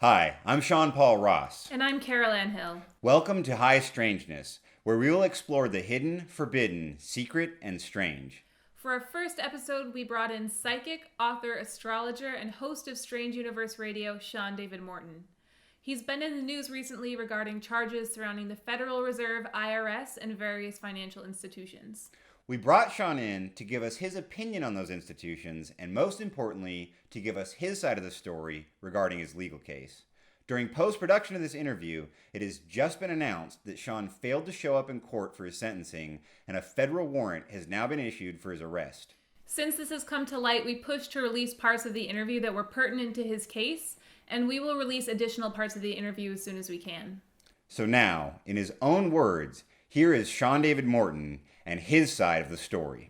Hi, I'm Sean Paul Ross. And I'm Carol Ann Hill. Welcome to High Strangeness, where we will explore the hidden, forbidden, secret, and strange. For our first episode, we brought in psychic, author, astrologer, and host of Strange Universe Radio, Sean David Morton. He's been in the news recently regarding charges surrounding the Federal Reserve, IRS, and various financial institutions. We brought Sean in to give us his opinion on those institutions, and most importantly, to give us his side of the story regarding his legal case. During post-production of this interview, it has just been announced that Sean failed to show up in court for his sentencing, and a federal warrant has now been issued for his arrest. Since this has come to light, we pushed to release parts of the interview that were pertinent to his case, and we will release additional parts of the interview as soon as we can. So now, in his own words, here is Sean David Morton and his side of the story.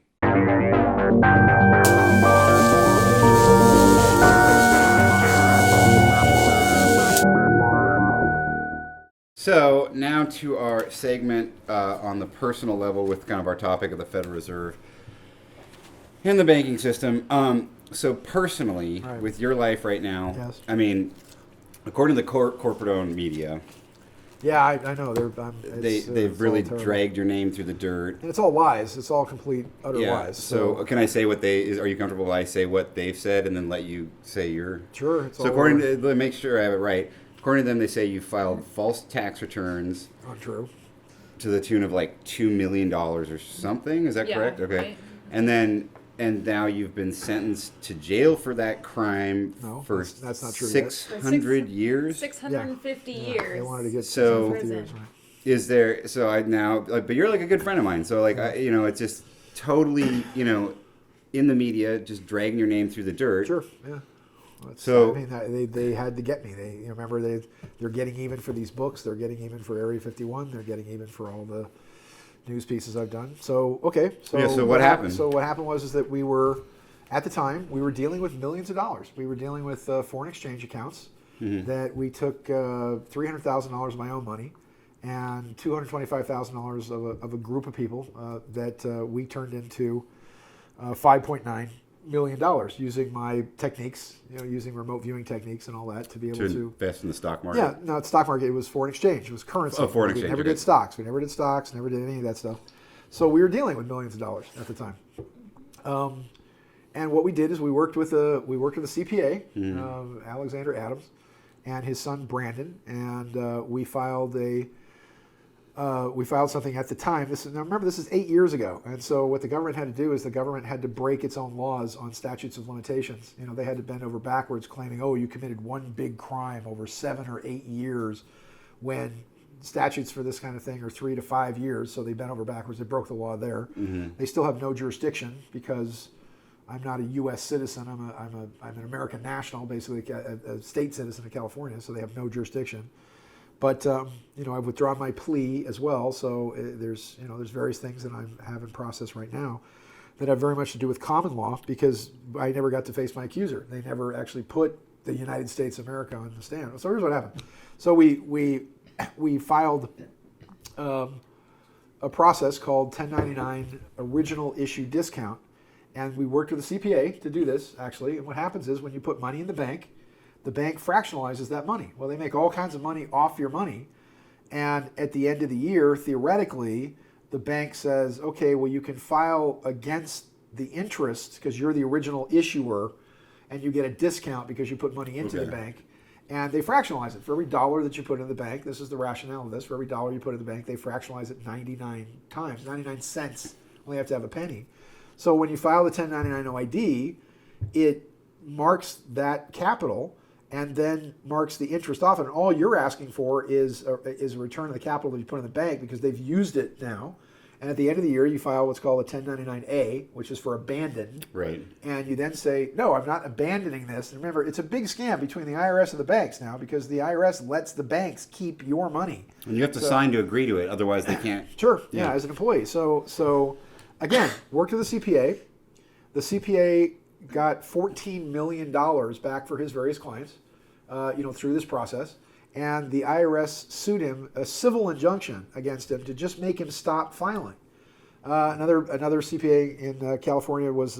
So now to our segment on the personal level with kind of our topic of the Federal Reserve and the banking system. So personally, right, with your life right now, yes. I mean, according to the corporate-owned media, yeah, I know they've really dragged your name through the dirt, and it's all lies. It's all complete utter lies. So can I say what are you comfortable if I say what they've said and then let you say your? Sure. So according to, let me make sure I have it right. According to them, they say you filed false tax returns. Untrue. To the tune of like $2 million or something. Is that correct? Okay. Right. And now you've been sentenced to jail for that crime for that's not true 600 years? 650 years. They wanted to get 650 years, right. Is there, so I now, but you're like a good friend of mine. So like, it's just totally, in the media, just dragging your name through the dirt. Sure, yeah. So, I mean, they had to get me. Remember, they're getting even for these books. They're getting even for Area 51. They're getting even for all the news pieces I've done. So, okay. So what happened? So what happened was that we were, at the time, we were dealing with millions of dollars. We were dealing with foreign exchange accounts that we took $300,000 of my own money and $225,000 of a group of people that we turned into $5.9 million using my techniques, using remote viewing techniques and all that to be able to invest in the stock market. Yeah, no, it's stock market. It was foreign exchange. It was currency. Oh, foreign exchange. We never did stocks. We never did stocks. Never did any of that stuff. So we were dealing with millions of dollars at the time. And what we did is we worked with a CPA, Alexander Adams, and his son Brandon, and we filed something at the time. Now remember, this is 8 years ago, and so what the government had to do is the government had to break its own laws on statutes of limitations. They had to bend over backwards, claiming, "Oh, you committed one big crime over 7 or 8 years," when statutes for this kind of thing are 3 to 5 years. So they bent over backwards. They broke the law there. Mm-hmm. They still have no jurisdiction because I'm not a U.S. citizen. I'm an American national, basically a state citizen of California. So they have no jurisdiction. But I've withdrawn my plea as well. So there's various things that I have in process right now that have very much to do with common law because I never got to face my accuser. They never actually put the United States of America on the stand. So here's what happened. So we filed a process called 1099 original issue discount, and we worked with the CPA to do this actually. And what happens is when you put money in the bank fractionalizes that money. Well, they make all kinds of money off your money. And at the end of the year, theoretically, the bank says, okay, well, you can file against the interest because you're the original issuer and you get a discount because you put money into the bank. And they fractionalize it. For every dollar that you put in the bank, this is the rationale of this, for every dollar you put in the bank, they fractionalize it 99 times, 99 cents. Only have to have a penny. So when you file the 1099 OID, it marks that capital and then marks the interest off. And all you're asking for is a return of the capital that you put in the bank because they've used it now. And at the end of the year, you file what's called a 1099-A, which is for abandoned. Right. And you then say, no, I'm not abandoning this. And remember, it's a big scam between the IRS and the banks now because the IRS lets the banks keep your money. And you have to sign to agree to it, otherwise they can't. Sure, yeah, as an employee. So again, worked with the CPA. The CPA got $14 million back for his various clients, through this process. And the IRS sued him, a civil injunction against him to just make him stop filing. Another CPA in California was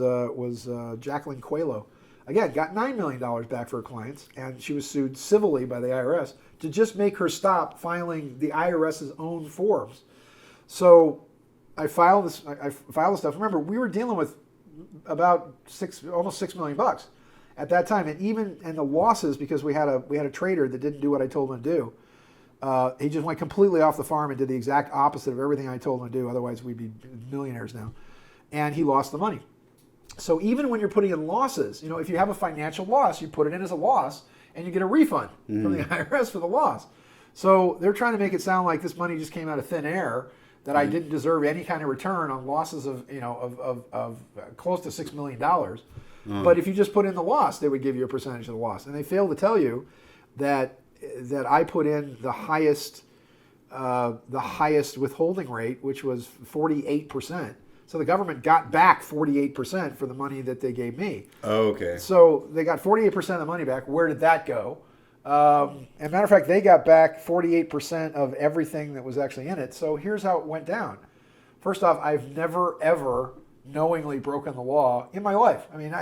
Jacqueline Coelho. again, got $9 million back for her clients, and she was sued civilly by the IRS to just make her stop filing the IRS's own forms. So I filed this. I filed this stuff. Remember, we were dealing with about almost $6 million at that time, and the losses, because we had a trader that didn't do what I told him to do. He just went completely off the farm and did the exact opposite of everything I told him to do. Otherwise, we'd be millionaires now. And he lost the money. So even when you're putting in losses, if you have a financial loss, you put it in as a loss, and you get a refund from the IRS for the loss. So they're trying to make it sound like this money just came out of thin air, that I didn't deserve any kind of return on losses of close to $6 million. But if you just put in the loss, they would give you a percentage of the loss. And they fail to tell you that I put in the highest withholding rate, which was 48%. So the government got back 48% for the money that they gave me. Oh, okay. So they got 48% of the money back. Where did that go? And matter of fact, they got back 48% of everything that was actually in it. So here's how it went down. First off, I've never, ever knowingly broken the law in my life. I mean,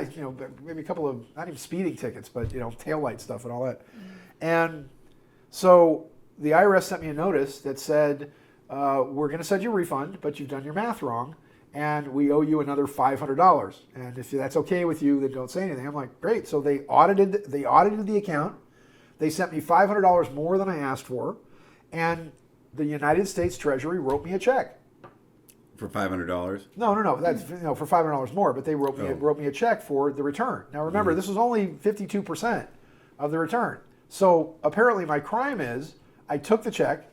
maybe a couple of, not even speeding tickets, but, taillight stuff and all that. And so the IRS sent me a notice that said, we're going to send you a refund, but you've done your math wrong, and we owe you another $500. And if that's okay with you, then don't say anything. I'm like, great. So they audited the account. They sent me $500 more than I asked for, and the United States Treasury wrote me a check. For $500? No. That's for $500 more, but they wrote me a check for the return. Now remember, this was only 52% of the return. So apparently my crime is I took the check,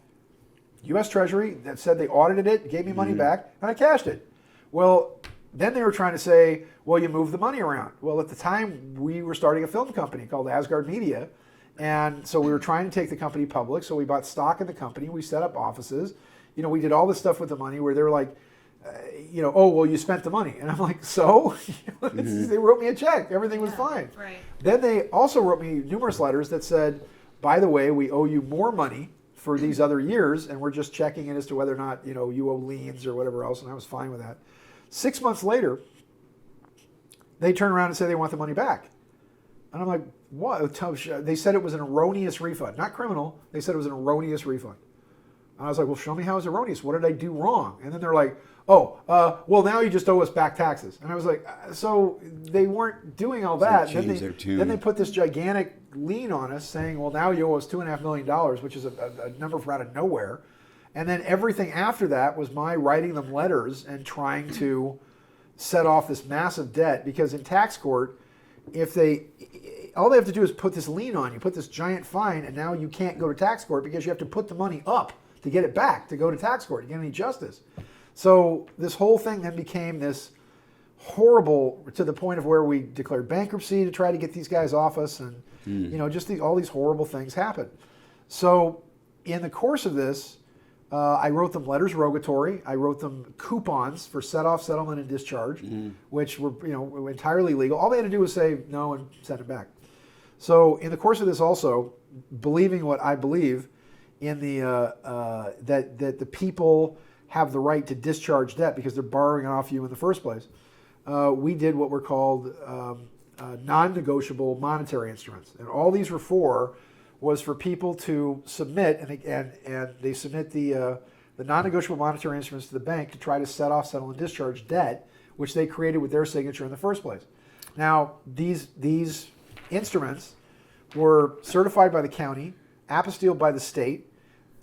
U.S. Treasury that said they audited it, gave me money back, and I cashed it. Well, then they were trying to say, well, you moved the money around. Well, at the time, we were starting a film company called Asgard Media. And so we were trying to take the company public. So we bought stock in the company. We set up offices. We did all this stuff with the money where they were like, oh, well, you spent the money. And I'm like, so? They wrote me a check. Everything was fine. Right. Then they also wrote me numerous letters that said, by the way, we owe you more money for these other years, and we're just checking in as to whether or not, you owe liens or whatever else. And I was fine with that. 6 months later, they turn around and say they want the money back. And I'm like, what? They said it was an erroneous refund. Not criminal. They said it was an erroneous refund. And I was like, well, show me how it's erroneous. What did I do wrong? And then they're like, well, now you just owe us back taxes. And I was like, so they weren't doing all that. Then they put this gigantic lien on us saying, well, now you owe us $2.5 million, which is a number from out of nowhere. And then everything after that was my writing them letters and trying to set off this massive debt, because in tax court, all they have to do is put this lien on you, put this giant fine, and now you can't go to tax court because you have to put the money up to get it back, to go to tax court, to get any justice. So this whole thing then became this horrible, to the point of where we declared bankruptcy to try to get these guys off us, and all these horrible things happened. So in the course of this, I wrote them letters rogatory. I wrote them coupons for set-off, settlement, and discharge, which were entirely legal. All they had to do was say no and send it back. So in the course of this, also believing what I believe in that the people have the right to discharge debt because they're borrowing it off you in the first place, we did what were called non-negotiable monetary instruments, and all these were for was for people to submit, and they submit the non-negotiable monetary instruments to the bank to try to set off, settle, and discharge debt, which they created with their signature in the first place. Now, these instruments were certified by the county, apostilled by the state.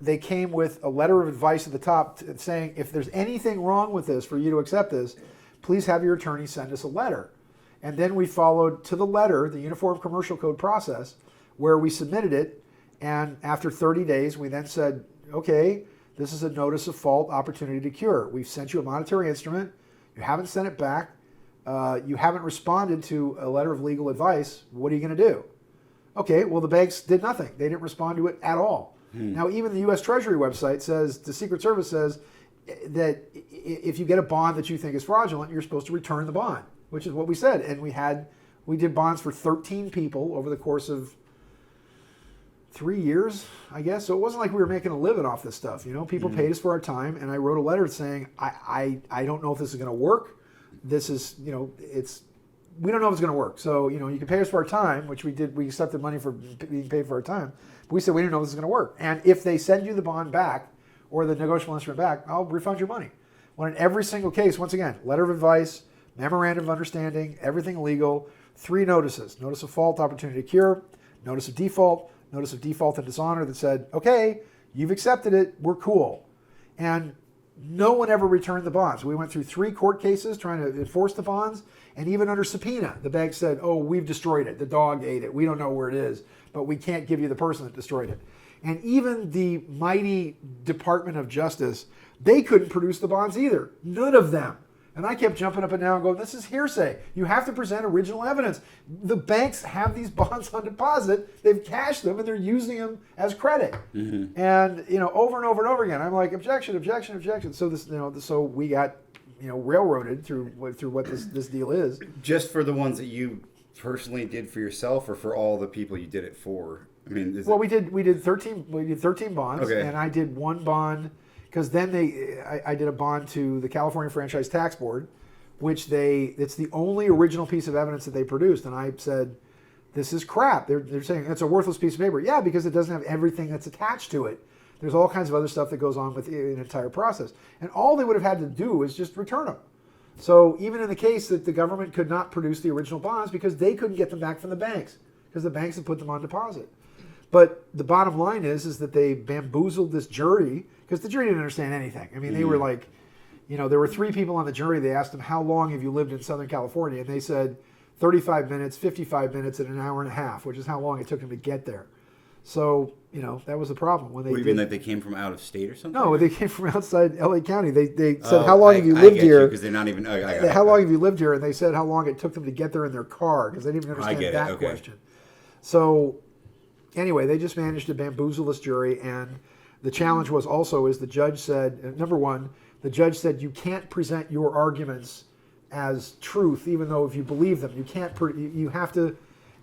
They came with a letter of advice at the top saying, if there's anything wrong with this for you to accept this, please have your attorney send us a letter. And then we followed to the letter the Uniform Commercial Code process, where we submitted it, and after 30 days, we then said, okay, this is a notice of fault, opportunity to cure. We've sent you a monetary instrument. You haven't sent it back. You haven't responded to a letter of legal advice. What are you going to do? Okay, well, the banks did nothing. They didn't respond to it at all. Now, even the U.S. Treasury website says, the Secret Service says that if you get a bond that you think is fraudulent, you're supposed to return the bond, which is what we said. And we did bonds for 13 people over the course of 3 years, I guess. So it wasn't like we were making a living off this stuff. People paid us for our time, and I wrote a letter saying, I don't know if this is going to work. This is, we don't know if it's going to work. So, you can pay us for our time, which we did. We accepted money for being paid for our time. But we said we didn't know if this is going to work. And if they send you the bond back or the negotiable instrument back, I'll refund your money. When in every single case, once again, letter of advice, memorandum of understanding, everything legal, 3 notices: notice of fault, opportunity to cure, notice of default and dishonor that said, okay, you've accepted it, we're cool. And no one ever returned the bonds. We went through 3 court cases trying to enforce the bonds, and even under subpoena, the bank said, oh, we've destroyed it. The dog ate it. We don't know where it is, but we can't give you the person that destroyed it. And even the mighty Department of Justice, they couldn't produce the bonds either. None of them. And I kept jumping up and down going, this is hearsay. You have to present original evidence. The banks have these bonds on deposit. They've cashed them, and they're using them as credit. Mm-hmm. And, over and over and over again, I'm like, objection, objection, objection. So so we got, railroaded through what this deal is. Just for the ones that you personally did for yourself, or for all the people you did it for? I mean, we did 13 bonds, okay. And I did one bond. Because then I did a bond to the California Franchise Tax Board, which it's the only original piece of evidence that they produced. And I said, this is crap. They're saying it's a worthless piece of paper. Yeah, because it doesn't have everything that's attached to it. There's all kinds of other stuff that goes on with the entire process. And all they would have had to do is just return them. So even in the case that the government could not produce the original bonds because they couldn't get them back from the banks, because the banks had put them on deposit. But the bottom line is that they bamboozled this jury, because the jury didn't understand anything. I mean, they were like, there were 3 people on the jury. They asked them, how long have you lived in Southern California? And they said 35 minutes, 55 minutes, and an hour and a half, which is how long it took them to get there. So, that was the problem. When you mean like they came from out of state or something? No, they came from outside LA County. They said, how long have you lived here? Because they're not even... how long have you lived here? And they said how long it took them to get there in their car, because they didn't even understand that question. So... Anyway, they just managed to bamboozle this jury, and the challenge was also, as the judge said, number one, the judge said you can't present your arguments as truth, even though if you believe them, you can't. You have to.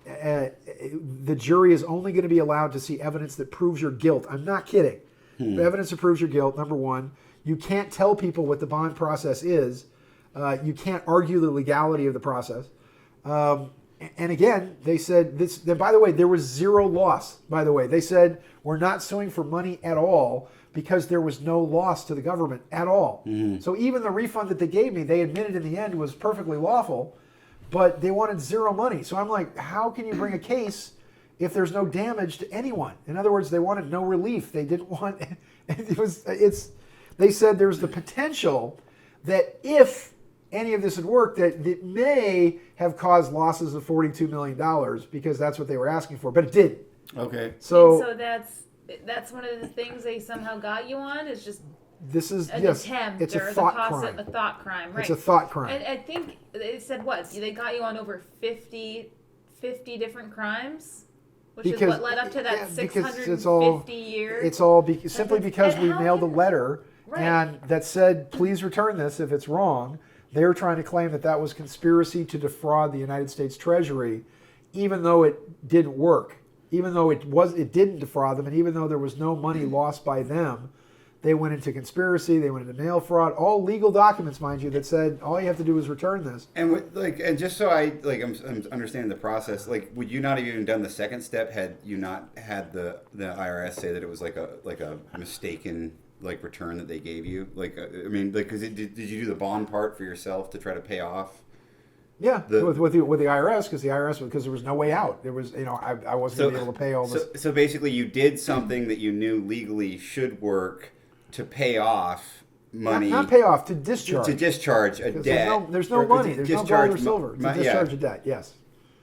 The jury is only going to be allowed to see evidence that proves your guilt. I'm not kidding. Evidence that proves your guilt. Number one, you can't tell people what the bond process is. You can't argue the legality of the process. And again, they said this. By the way, there was 0 loss. By the way, they said we're not suing for money at all because there was no loss to the government at all. Mm-hmm. So even the refund that they gave me, they admitted in the end was perfectly lawful, but they wanted 0 money. So I'm like, how can you bring a case if there's no damage to anyone? In other words, they wanted no relief. They didn't want. They said there's the potential that if any of this had worked, that it may have caused losses of $42 million because that's what they were asking for, but it didn't. Okay. So that's one of the things they somehow got you on, is just this is an attempt, it's or a thought crime. A thought crime, right? It's a thought crime. I think they said what? They got you on over 50 different crimes, which is what led up to that 650 years. It's all simply because we mailed a letter and that said, please return this if it's wrong. They were trying to claim that was conspiracy to defraud the United States Treasury, even though it didn't work, even though it didn't defraud them, and even though there was no money lost by them. They went into conspiracy. They went into mail fraud. All legal documents, mind you, that said all you have to do is return this. And and just so I'm understanding the process. Would you not have even done the second step had you not had the IRS say that it was like a mistaken return that they gave you? Because did you do the bond part for yourself to try to pay off? Yeah, with the IRS, because there was no way out. There was, I wasn't going to be able to pay all this. So basically, you did something that you knew legally should work to pay off money. Not pay off, to discharge. To discharge a debt. There's no money. There's no gold or silver. To discharge a debt. Yes.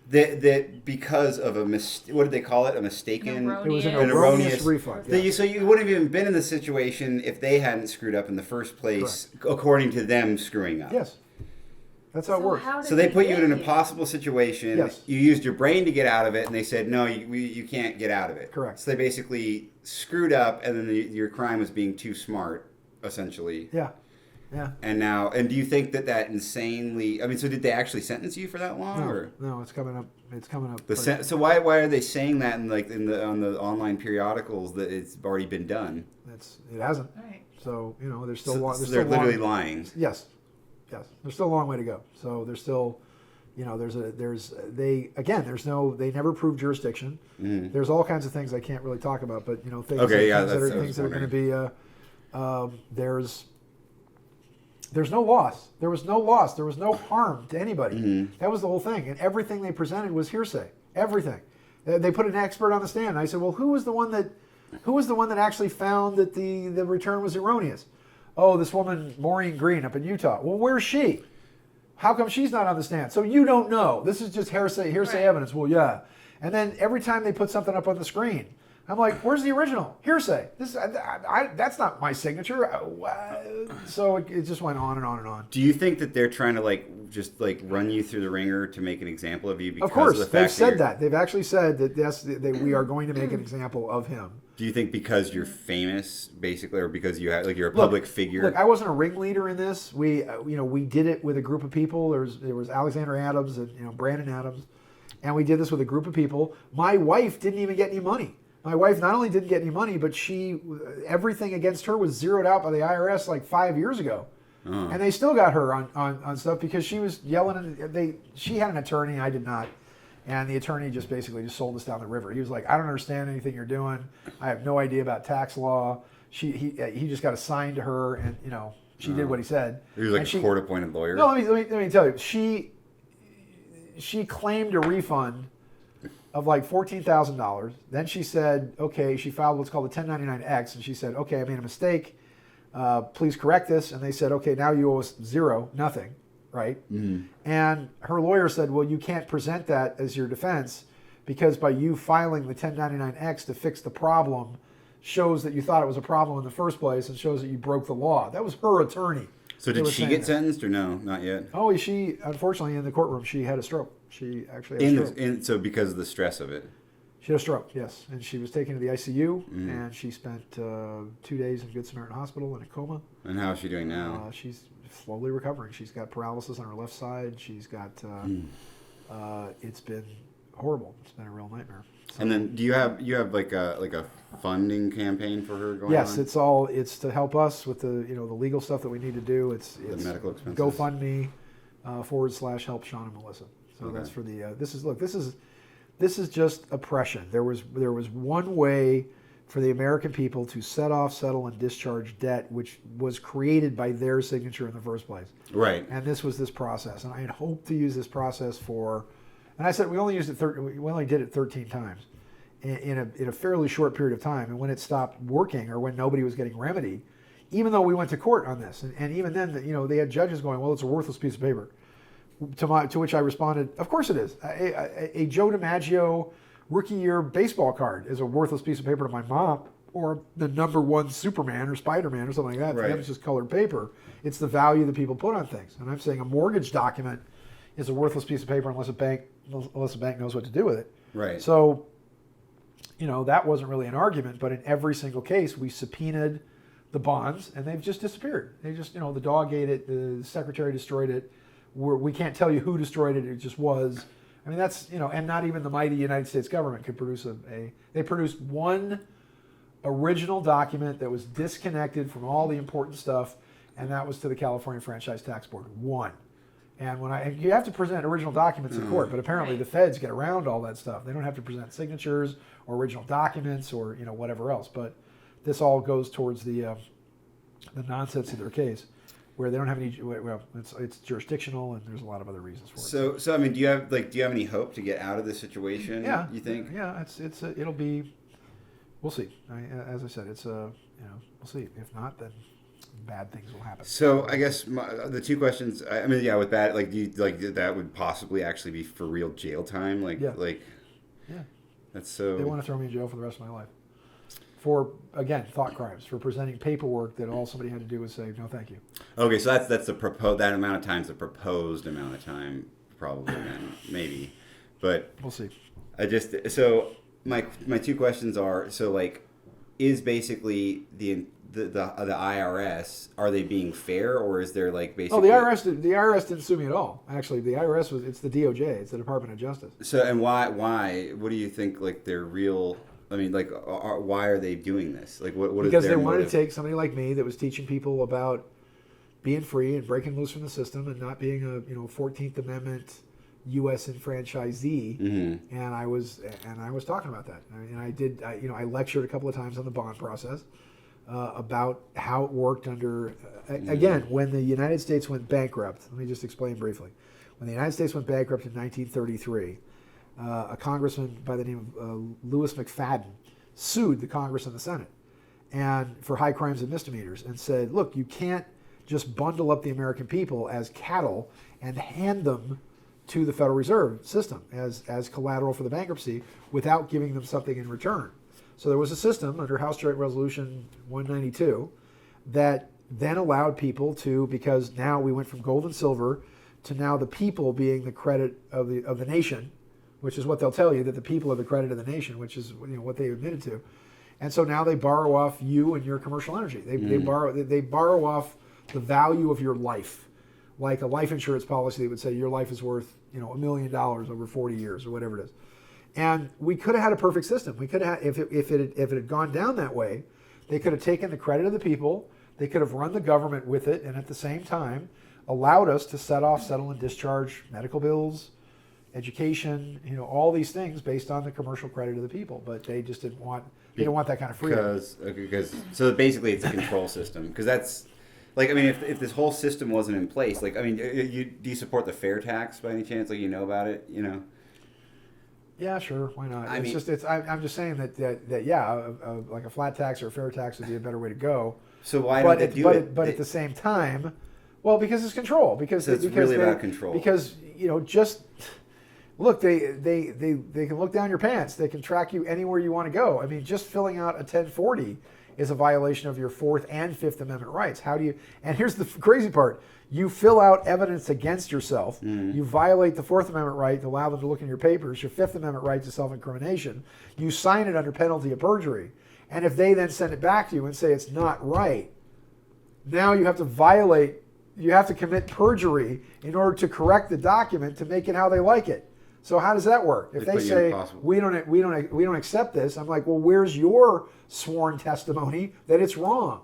That because of a what did they call it? A mistaken. It was an erroneous refund. Yeah. So you wouldn't have even been in the situation if they hadn't screwed up in the first place, according to them screwing up. Yes. That's how it works. So they put you in an impossible situation. Yes. You used your brain to get out of it, and they said, no, you can't get out of it. Correct. So they basically screwed up, and then your crime was being too smart, essentially. Yeah. Yeah. And do you think that insanely? So did they actually sentence you for that long? No, it's coming up. It's coming up. So why are they saying that on the online periodicals that it's already been done? It hasn't. Right. So there's still they're literally lying. Yes. There's still a long way to go. So there's still they never proved jurisdiction. Mm. There's all kinds of things I can't really talk about, but things, Okay, yeah, things that are going to be. There's no loss. There was no loss. There was no harm to anybody. Mm-hmm. That was the whole thing, and everything they presented was hearsay. Everything. They put an expert on the stand. And I said, well, who was the one that actually found that the return was erroneous? Oh, this woman Maureen Green up in Utah. Well, where's she? How come she's not on the stand? So you don't know. This is just hearsay Right. evidence. Well, yeah. And then every time they put something up on the screen, I'm like, where's the original? Hearsay. That's not my signature. So it just went on and on and on. Do you think that they're trying to just run you through the ringer to make an example of you? Because Of course, of the they've fact said that. They've actually said that yes, that we are going to make an example of him. Do you think because you're famous, basically, or because you have you're a public figure? Look, I wasn't a ringleader in this. We did it with a group of people. There was Alexander Adams and Brandon Adams, and we did this with a group of people. My wife didn't even get any money. My wife not only didn't get any money, but everything against her was zeroed out by the IRS like 5 years ago. And they still got her on stuff because she was yelling. She had an attorney, I did not. And the attorney just basically sold us down the river. He was like, I don't understand anything you're doing. I have no idea about tax law. He just got assigned to her, and she did what he said. He was like a court-appointed lawyer. No, let me tell you. She claimed a refund of like $14,000. Then she said, okay, she filed what's called a 1099-X, and she said, okay, I made a mistake. Please correct this. And they said, okay, now you owe us nothing, right? Mm-hmm. And her lawyer said, well, you can't present that as your defense because by you filing the 1099-X to fix the problem shows that you thought it was a problem in the first place and shows that you broke the law. That was her attorney. So did she get sentenced or no? Not yet. Oh, she unfortunately in the courtroom she had a stroke. She actually had a stroke. So because of the stress of it. She had a stroke, yes, and she was taken to the ICU, and she spent 2 days in Good Samaritan Hospital in a coma. And how is she doing now? She's slowly recovering. She's got paralysis on her left side. She's got. It's been horrible. It's been a real nightmare. So, and then do you have like a funding campaign for her going on? Yes, it's to help us with the the legal stuff that we need to do. It's the medical expenses. GoFundMe / help Sean and Melissa. So Okay. that's for the this is just oppression. There was one way for the American people to set off, settle, and discharge debt, which was created by their signature in the first place. Right. And this was this process. And I had hoped to use this process for, and I said we only did it 13 times in a fairly short period of time. And when it stopped working or when nobody was getting remedy, even though we went to court on this, and even then, they had judges going, well, it's a worthless piece of paper. To which I responded, of course it is. A Joe DiMaggio rookie year baseball card is a worthless piece of paper to my mom, or the #1 Superman or Spider-Man or something like that. Right. It's just colored paper. It's the value that people put on things. And I'm saying a mortgage document is a worthless piece of paper unless a bank knows what to do with it. Right. So, that wasn't really an argument, but in every single case, we subpoenaed the bonds, and they've just disappeared. They just, the dog ate it, the secretary destroyed it. We can't tell you who destroyed it. It just was. I mean, that's, and not even the mighty United States government could produce they produced one original document that was disconnected from all the important stuff, and that was to the California Franchise Tax Board. One. And you have to present original documents in court, but apparently the feds get around all that stuff. They don't have to present signatures or original documents or, whatever else. But this all goes towards the nonsense of their case, where they don't have any. Well, it's jurisdictional, and there's a lot of other reasons for it. So I mean, do you have any hope to get out of this situation? Yeah. You think? Yeah. It'll be. We'll see. As I said, we'll see. If not, then bad things will happen. So I guess the two questions. I mean, yeah, with that, do you that would possibly actually be for real jail time? Yeah. That's so. They want to throw me in jail for the rest of my life. For, again, thought crimes, for presenting paperwork that all somebody had to do was say, no, thank you. Okay, so that's the that amount of time is the proposed amount of time, probably then, maybe, but we'll see. My two questions are, is basically the IRS, are they being fair, or is there basically? Oh, the IRS didn't sue me at all. Actually, the IRS it's the DOJ, it's the Department of Justice. So, and why? What do you think? Their real. I mean, why are they doing this? What because is their they wanted motive? to take somebody like me that was teaching people about being free and breaking loose from the system and not being a 14th Amendment U.S. enfranchisee, Mm-hmm. and I was talking about that. I lectured a couple of times on the bond process about how it worked under. Again, when the United States went bankrupt, let me just explain briefly. When the United States went bankrupt in 1933, a congressman by the name of Louis McFadden sued the Congress and the Senate, and for high crimes and misdemeanors, and said, "Look, you can't just bundle up the American people as cattle and hand them to the Federal Reserve System as collateral for the bankruptcy without giving them something in return." So there was a system under House Joint Resolution 192 that then allowed people to, because now we went from gold and silver to now the people being the credit of the nation, which is what they'll tell you, that the people are the credit of the nation, which is what they admitted to. And so now they borrow off you and your commercial energy. They borrow off the value of your life, like a life insurance policy that would say your life is worth $1 million over 40 years or whatever it is. And we could have had a perfect system. We could have, if it had gone down that way, they could have taken the credit of the people. They could have run the government with it, and at the same time allowed us to set off, settle, and discharge medical bills, education, all these things based on the commercial credit of the people. But they just didn't want. They don't want that kind of freedom. So basically, it's a control system. Because that's if this whole system wasn't in place, do you support the fair tax by any chance? About it, Yeah, sure. Why not? I'm just saying that like a flat tax or a fair tax would be a better way to go. So why don't they do it? But at the same time, well, because it's control. Because it's really about control. Because just look, they can look down your pants. They can track you anywhere you want to go. I mean, just filling out a 1040 is a violation of your Fourth and Fifth Amendment rights. How do you? And here's the crazy part: you fill out evidence against yourself. You violate the Fourth Amendment right to allow them to look in your papers. Your Fifth Amendment right to self-incrimination. You sign it under penalty of perjury. And if they then send it back to you and say it's not right, now you have to violate. You have to commit perjury in order to correct the document to make it how they like it. So how does that work? If they say we don't accept this, I'm like, well, where's your sworn testimony that it's wrong?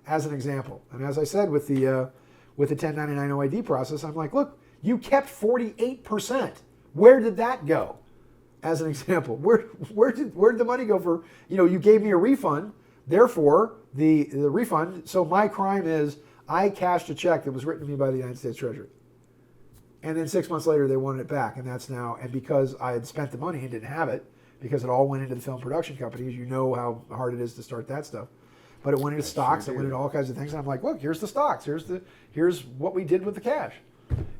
As an example, and as I said with the 1099 OID process, I'm like, look, you kept 48%. Where did that go? As an example, where did the money go for? You gave me a refund, therefore the refund. So my crime is I cashed a check that was written to me by the United States Treasury. And then 6 months later, they wanted it back. And because I had spent the money and didn't have it, because it all went into the film production companies, you know how hard it is to start that stuff. But it went into stocks, it went into all kinds of things. And I'm like, look, here's the stocks. Here's what we did with the cash.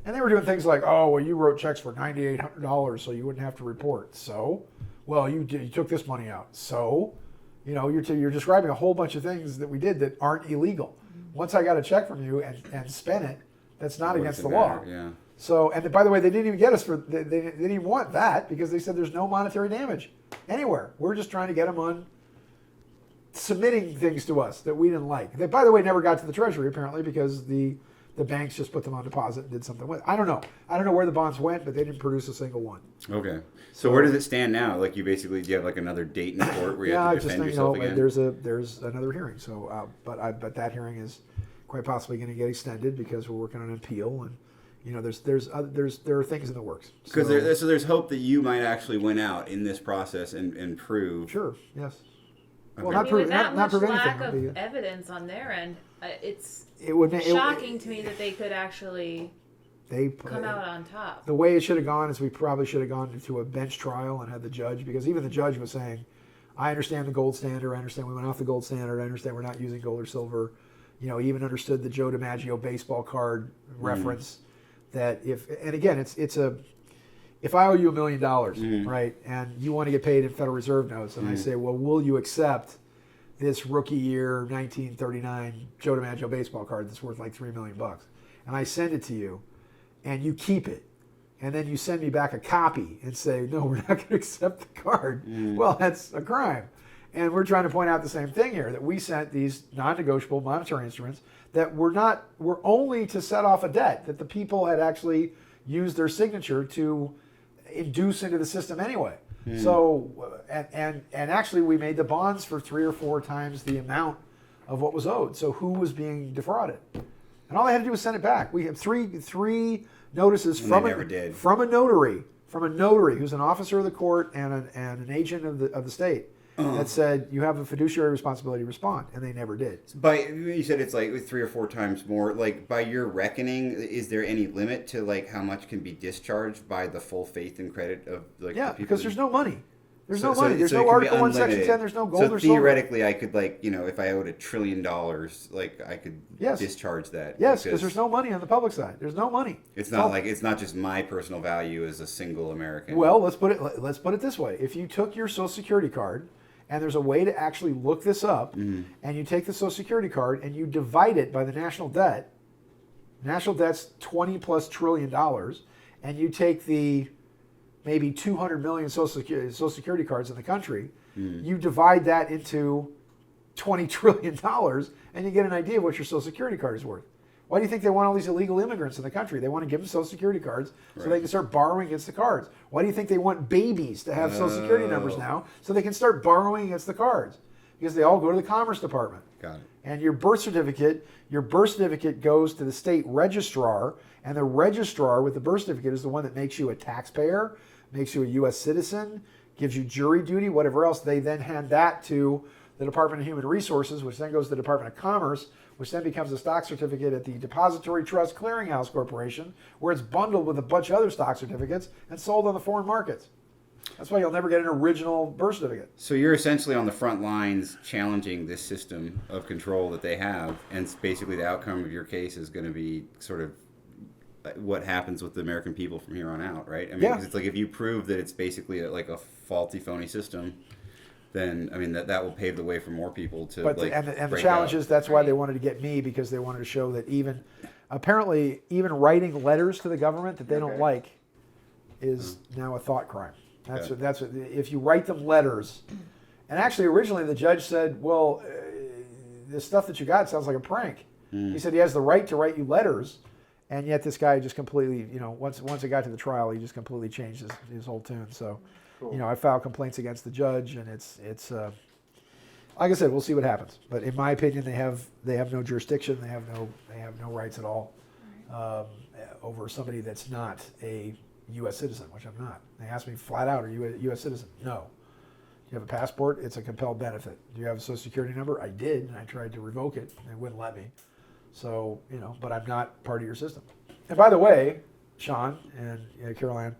And they were doing things like, oh, well, you wrote checks for $9,800 so you wouldn't have to report. So, well, you took this money out. So, you're describing a whole bunch of things that we did that aren't illegal. Once I got a check from you and spent it, that's not against the law. Yeah. So, and by the way, they didn't even get us they didn't even want that because they said there's no monetary damage anywhere. We're just trying to get them on submitting things to us that we didn't like. They, by the way, never got to the Treasury apparently because the banks just put them on deposit and did something with it. I don't know where the bonds went, but they didn't produce a single one. Okay. So where does it stand now? Do you have like another date in court where you have to defend yourself again? There's another hearing. So, but that hearing is quite possibly going to get extended because we're working on an appeal and. There are things in the works. Because there's hope that you might actually win out in this process and prove. Sure. Yes. Okay. Well, with that much lack of evidence on their end, it's shocking to me that they could actually come out on top. The way it should have gone is we probably should have gone to a bench trial and had the judge, because even the judge was saying, I understand the gold standard. I understand we went off the gold standard. I understand we're not using gold or silver. He even understood the Joe DiMaggio baseball card reference. That if I owe you $1 million, right, and you want to get paid in Federal Reserve notes, and I say, well, will you accept this rookie year 1939 Joe DiMaggio baseball card that's worth like $3 million, and I send it to you, and you keep it, and then you send me back a copy and say, no, we're not going to accept the card. Well, that's a crime. And we're trying to point out the same thing here, that we sent these non-negotiable monetary instruments that were only to set off a debt that the people had actually used their signature to induce into the system anyway. So, and actually we made the bonds for 3 or 4 times the amount of what was owed. So who was being defrauded? And all they had to do was send it back. We have three notices And from they never did. from a notary who's an officer of the court and an agent of the state that said you have a fiduciary responsibility to respond, and they never did. You said it's like 3 or 4 times more. Like, by your reckoning, is there any limit to like how much can be discharged by the full faith and credit of like? Yeah, the people because there's no money. There's no money. There's so no it can be Article 1, Section unlimited. 10. There's no gold so or silver. theoretically, I could if I owed $1 trillion, like I could discharge that. Yes, because there's no money on the public side. There's no money. It's not it's not just my personal value as a single American. Well, let's put it this way: if you took your Social Security card, and there's a way to actually look this up, and you take the Social Security card and you divide it by the national debt. National debt's $20+ trillion, and you take the maybe 200 million Social Security cards in the country, you divide that into $20 trillion, and you get an idea of what your Social Security card is worth. Why do you think they want all these illegal immigrants in the country? They want to give them Social Security cards so they can start borrowing against the cards. Why do you think they want babies to have Social Security numbers now so they can start borrowing against the cards? Because they all go to the Commerce Department. Got it. And your birth certificate goes to the state registrar, and the registrar with the birth certificate is the one that makes you a taxpayer, makes you a U.S. citizen, gives you jury duty, whatever else. They then hand that to the Department of Human Resources, which then goes to the Department of Commerce, which then becomes a stock certificate at the Depository Trust Clearinghouse Corporation, where it's bundled with a bunch of other stock certificates and sold on the foreign markets. That's why you'll never get an original birth certificate. So you're essentially on the front lines challenging this system of control that they have, and basically the outcome of your case is going to be sort of what happens with the American people from here on out, right? I mean, 'cause it's like if you prove that it's basically like a faulty, phony system, then I mean that will pave the way for more people to. But the challenge is that's why they wanted to get me, because they wanted to show that even writing letters to the government that they don't like is now a thought crime. That's what, if you write them letters. And actually, originally the judge said, "Well, the stuff that you got sounds like a prank." He said he has the right to write you letters, and yet this guy just completely, once it got to the trial, he just completely changed his whole tune. So, I filed complaints against the judge, and it's like I said, we'll see what happens. But in my opinion, they have no jurisdiction. They have no rights at all over somebody that's not a U.S. citizen, which I'm not. They asked me flat out, "Are you a U.S. citizen?" No. Do you have a passport? It's a compelled benefit. Do you have a Social Security number? I did, and I tried to revoke it. They wouldn't let me. So, but I'm not part of your system. And by the way, Sean and Caroline,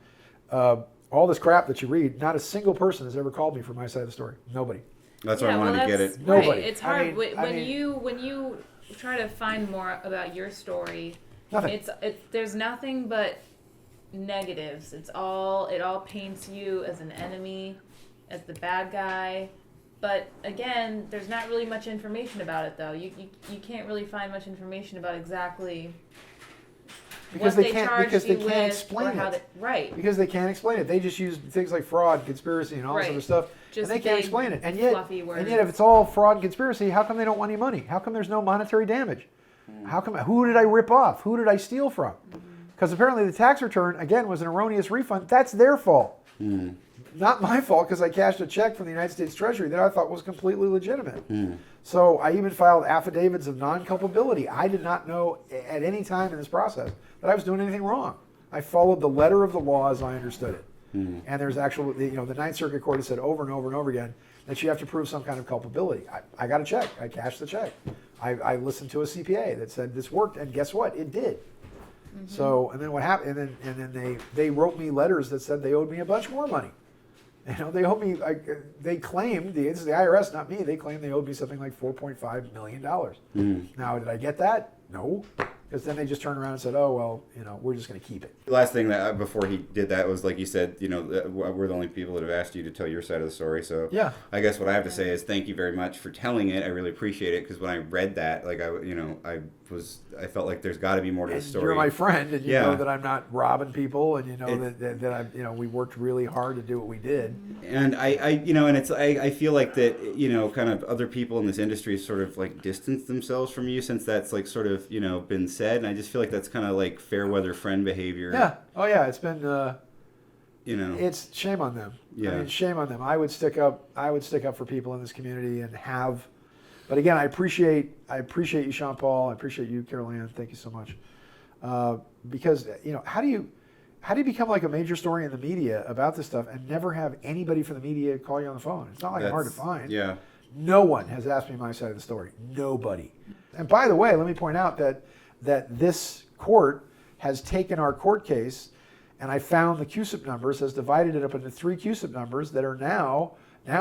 all this crap that you read, not a single person has ever called me for my side of the story. Nobody. That's why I wanted to get it. Right. Nobody. It's hard when you try to find more about your story. Nothing. There's nothing but negatives. It all paints you as an enemy, as the bad guy. But again, there's not really much information about it, though. You can't really find much information about exactly because they can't explain it. Right. Because they can't explain it. They just use things like fraud, conspiracy, and all this other stuff, and they can't explain it. And yet, if it's all fraud and conspiracy, how come they don't want any money? How come there's no monetary damage? How come? Who did I rip off? Who did I steal from? Because apparently the tax return, again, was an erroneous refund. That's their fault. Not my fault, because I cashed a check from the United States Treasury that I thought was completely legitimate. So I even filed affidavits of non-culpability. I did not know at any time in this process that I was doing anything wrong. I followed the letter of the law as I understood it. And there's the Ninth Circuit Court has said over and over and over again that you have to prove some kind of culpability. I got a check. I cashed the check. I listened to a CPA that said this worked, and guess what? It did. So, and then what happened? And then they wrote me letters that said they owed me a bunch more money. They owed me. They claimed this is the IRS, not me. They claimed they owed me something like $4.5 million. Now, did I get that? No, because then they just turned around and said, "Oh well, we're just going to keep it." The last thing that before he did that was, like you said, we're the only people that have asked you to tell your side of the story. So yeah, I guess what I have to say is thank you very much for telling it. I really appreciate it, because when I read that, I felt like there's got to be more to the story. You're my friend, and you know that I'm not robbing people, and that we worked really hard to do what we did. And I feel like that kind of other people in this industry sort of like distanced themselves from you, since that's like sort of been said, and I just feel like that's kind of like fair weather friend behavior. Yeah. Oh yeah, it's been it's shame on them. Yeah. I mean, shame on them. I would stick up for people in this community and have But again, I appreciate you, Sean Paul. I appreciate you, Carol Ann. Thank you so much. Because how do you become like a major story in the media about this stuff and never have anybody from the media call you on the phone? It's not like hard to find. Yeah. No one has asked me my side of the story. Nobody. And by the way, let me point out that this court has taken our court case, and I found the CUSIP numbers, has divided it up into 3 CUSIP numbers that are now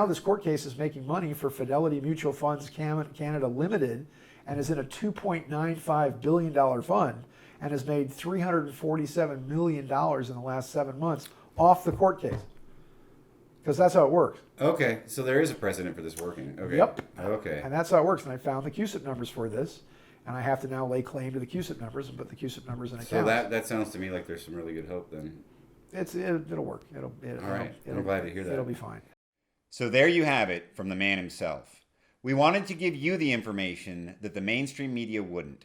this court case is making money for Fidelity Mutual Funds Canada Limited, and is in a $2.95 billion fund, and has made $347 million in the last 7 months off the court case. Because that's how it works. Okay, so there is a precedent for this working. Okay. Yep. Okay. And that's how it works. And I found the CUSIP numbers for this, and I have to now lay claim to the CUSIP numbers and put the CUSIP numbers in accounts. So that sounds to me like there's some really good hope then. It'll work. All right. I'm glad to hear that. It'll be fine. So there you have it from the man himself. We wanted to give you the information that the mainstream media wouldn't.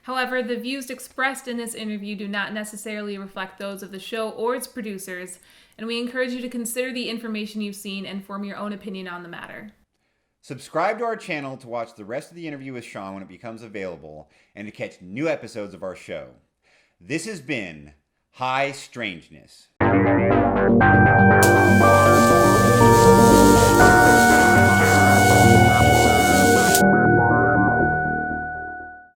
However, the views expressed in this interview do not necessarily reflect those of the show or its producers, and we encourage you to consider the information you've seen and form your own opinion on the matter. Subscribe to our channel to watch the rest of the interview with Sean when it becomes available and to catch new episodes of our show. This has been High Strangeness.